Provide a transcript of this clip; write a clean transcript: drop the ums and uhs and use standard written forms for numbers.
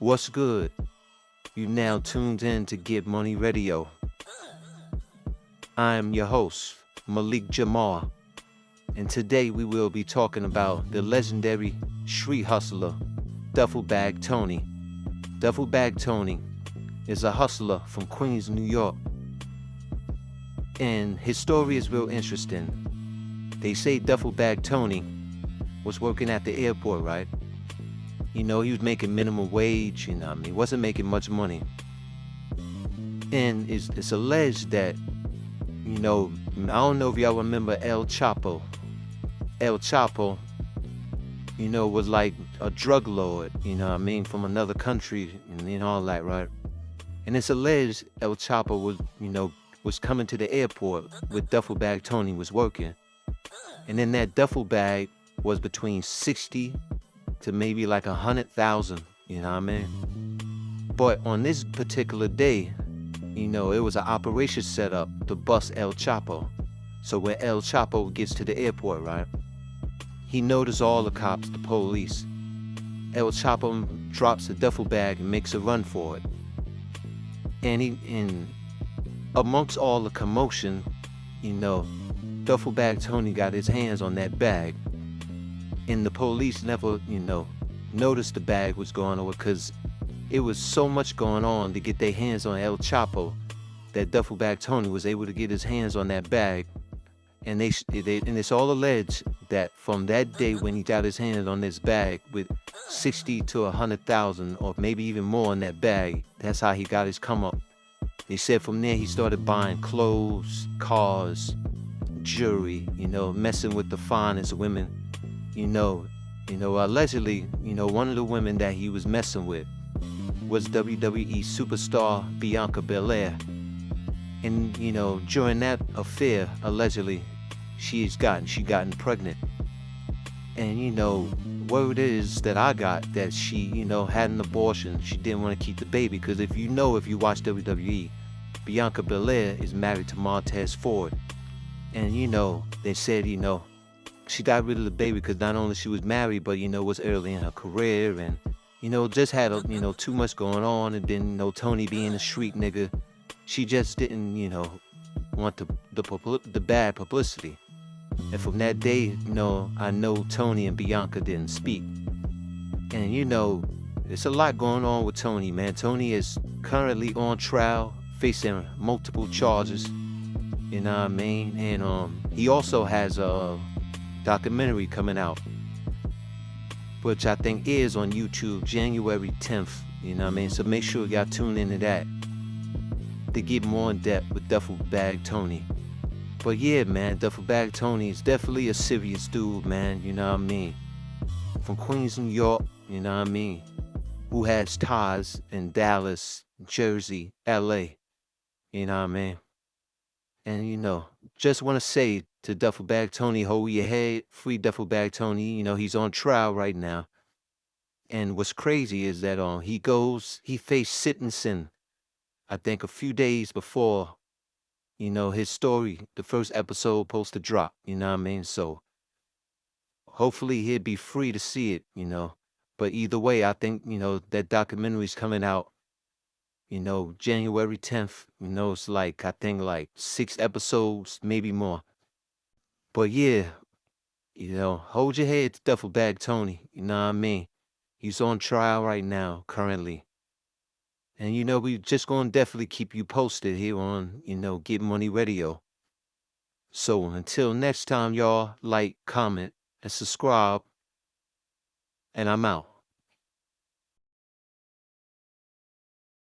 What's good? You now tuned in to Get Money Radio. I am your host, Malik Jamar, and today we will be talking about the legendary street hustler, Duffle Bag Tony. Duffle Bag Tony is a hustler from Queens, New York, and his story is real interesting. They say Duffle Bag Tony was working at the airport, right? He was making minimum wage, he wasn't making much money. And it's alleged that, I don't know if y'all remember El Chapo. El Chapo, was like a drug lord, from another country and all that, right? And it's alleged El Chapo was coming to the airport where Duffle Bag Tony was working. And in that duffel bag was between 60 to maybe like 100,000, But on this particular day, it was an operation set up to bust El Chapo. So when El Chapo gets to the airport, right, he notices all the cops, the police. El Chapo drops the duffel bag and makes a run for it. And amongst all the commotion, Duffle Bag Tony got his hands on that bag. And the police never, noticed the bag was going over because it was so much going on to get their hands on El Chapo that Duffle Bag Tony was able to get his hands on that bag. And and it's all alleged that from that day when he got his hands on this bag with 60 to 100,000 or maybe even more in that bag, that's how he got his come up. They said from there he started buying clothes, cars, jewelry, messing with the finest women. Allegedly, one of the women that he was messing with was WWE superstar Bianca Belair. And, during that affair, allegedly, she gotten pregnant. And, word is that I got that she, had an abortion. She didn't want to keep the baby because if you watch WWE, Bianca Belair is married to Montez Ford. And, they said, she got rid of the baby because not only she was married, but, was early in her career and, just had, too much going on. And then, Tony being a street nigga, she just didn't, want the bad publicity. And from that day, I know Tony and Bianca didn't speak. And, there's a lot going on with Tony, man. Tony is currently on trial, facing multiple charges. And he also has a documentary coming out, which I think is on YouTube January 10th, So make sure y'all tune into that to get more in depth with Duffle Bag Tony. But yeah, man, Duffle Bag Tony is definitely a serious dude, man, From Queens, New York, Who has ties in Dallas, Jersey, LA, And, just want to say to Duffle Bag Tony, hold your head, free Duffle Bag Tony, he's on trial right now. And what's crazy is that he faced sentencing, I think a few days before, his story, the first episode supposed to drop, So hopefully he'll be free to see it, But either way, I think, that documentary's coming out, January 10th, it's like, I think like 6 episodes, maybe more. But yeah, hold your head to Duffle Bag Tony, He's on trial right now, currently. And, we just gonna definitely keep you posted here on, Get Money Radio. So until next time, y'all, like, comment, and subscribe, and I'm out.